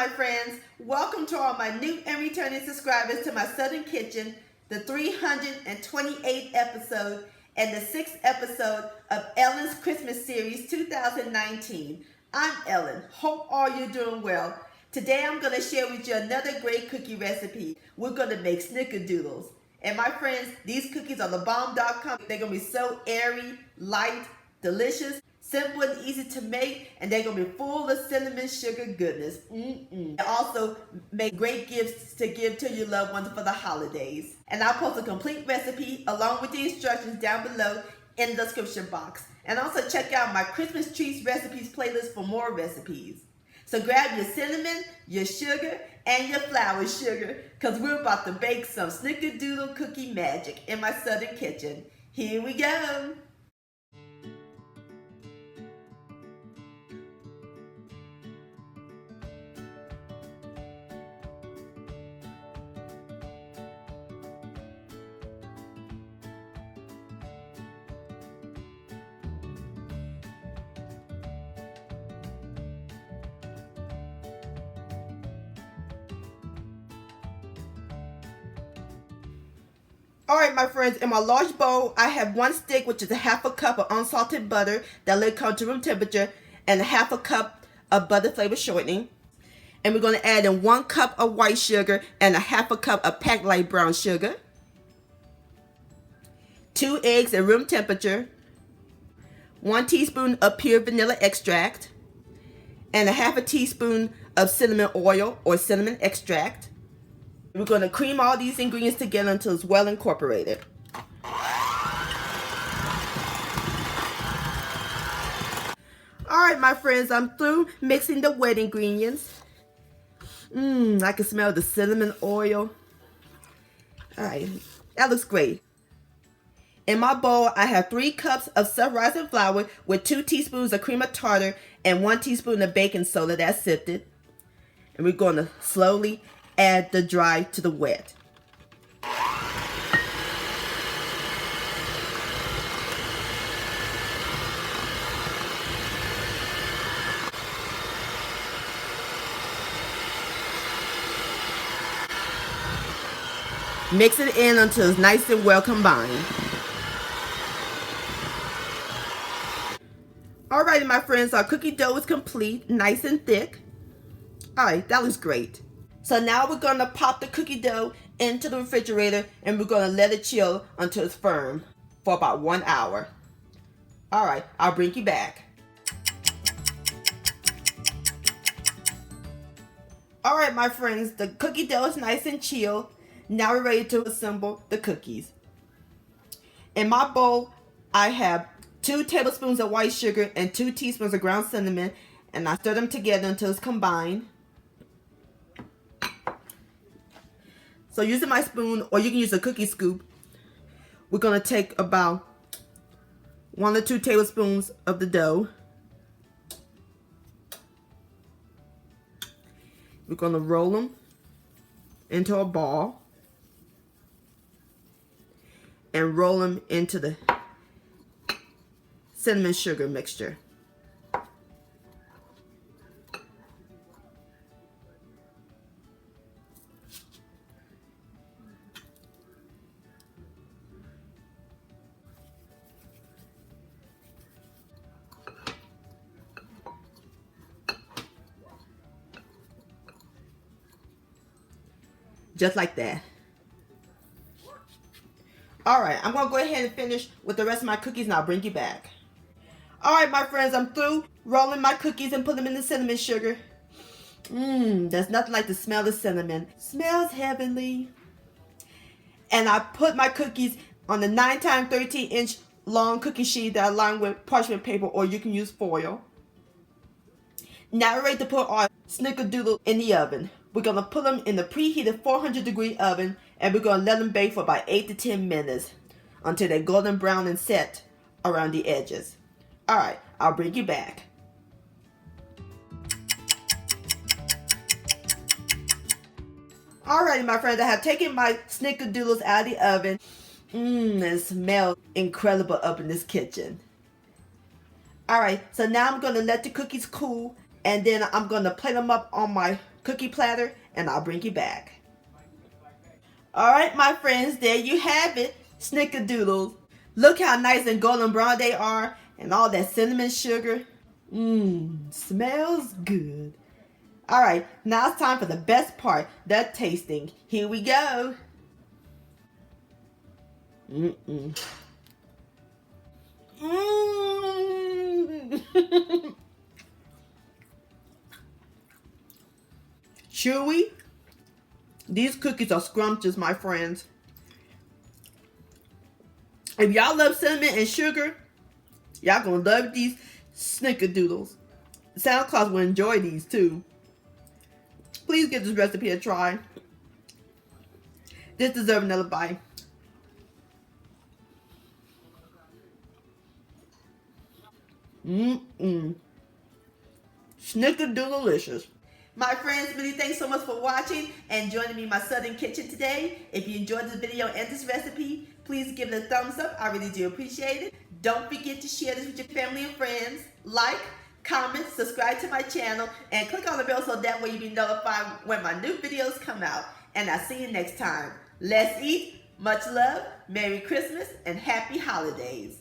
my friends. Welcome to all my new and returning subscribers to my Southern Kitchen, the 328th episode and the 6th episode of Ellen's Christmas Series 2019. I'm Ellen. Hope all you're doing well. Today I'm going to share with you another great cookie recipe. We're going to make Snickerdoodles. And my friends, these cookies are thebomb.com. They're going to be so airy, light, delicious, simple and easy to make, and they're going to be full of cinnamon sugar goodness. They also make great gifts to give to your loved ones for the holidays. And I'll post a complete recipe along with the instructions down below in the description box. And also check out my Christmas treats recipes playlist for more recipes. So grab your cinnamon, your sugar, and your flour sugar, because we're about to bake some Snickerdoodle cookie magic in my Southern kitchen. Here we go. Alright my friends, in my large bowl I have one stick, which is a half a cup of unsalted butter that let come to room temperature, and a half a cup of butter flavored shortening. And we're going to add in 1 cup of white sugar and a half a cup of packed light brown sugar, 2 eggs at room temperature, 1 teaspoon of pure vanilla extract, and a half a teaspoon of cinnamon oil or cinnamon extract. We're going to cream all these ingredients together until it's well incorporated. Alright my friends, I'm through mixing the wet ingredients. I can smell the cinnamon oil. Alright, that looks great. In my bowl, I have 3 cups of self-rising flour with 2 teaspoons of cream of tartar and 1 teaspoon of baking soda that's sifted. And we're going to slowly add the dry to the wet. Mix it in until it's nice and well combined. Alrighty my friends, our cookie dough is complete, nice and thick. Alright, that looks great. So now we're going to pop the cookie dough into the refrigerator and we're going to let it chill until it's firm for about 1 hour. Alright, I'll bring you back. Alright my friends, the cookie dough is nice and chilled. Now we're ready to assemble the cookies. In my bowl, I have 2 tablespoons of white sugar and 2 teaspoons of ground cinnamon, and I stir them together until it's combined. So using my spoon, or you can use a cookie scoop, we're going to take about 1 or 2 tablespoons of the dough. We're going to roll them into a ball and roll them into the cinnamon sugar mixture. Just like that. Alright, I'm going to go ahead and finish with the rest of my cookies and I'll bring you back. Alright my friends, I'm through rolling my cookies and put them in the cinnamon sugar. There's nothing like the smell of cinnamon. Smells heavenly. And I put my cookies on the 9x13 inch long cookie sheet that I lined with parchment paper, or you can use foil. Now we're ready to put our Snickerdoodle in the oven. We're going to put them in the preheated 400-degree oven and we're going to let them bake for about 8 to 10 minutes until they're golden brown and set around the edges. Alright, I'll bring you back. Alrighty my friends, I have taken my Snickerdoodles out of the oven. It smells incredible up in this kitchen. Alright, so now I'm going to let the cookies cool, and then I'm going to plate them up on my cookie platter, and I'll bring you back. Alright, my friends, there you have it. Snickerdoodles. Look how nice and golden brown they are, and all that cinnamon sugar. Smells good. Alright, now it's time for the best part, the tasting. Here we go. Chewy. These cookies are scrumptious, my friends. If y'all love cinnamon and sugar, y'all gonna love these Snickerdoodles. Santa Claus will enjoy these too. Please give this recipe a try. This deserves another bite. Snickerdoodle-licious. My friends, many thanks so much for watching and joining me in my Southern kitchen today. If you enjoyed this video and this recipe, please give it a thumbs up. I really do appreciate it. Don't forget to share this with your family and friends. Like, comment, subscribe to my channel, and click on the bell so that way you'll be notified when my new videos come out. And I'll see you next time. Let's eat. Much love, Merry Christmas, and Happy Holidays.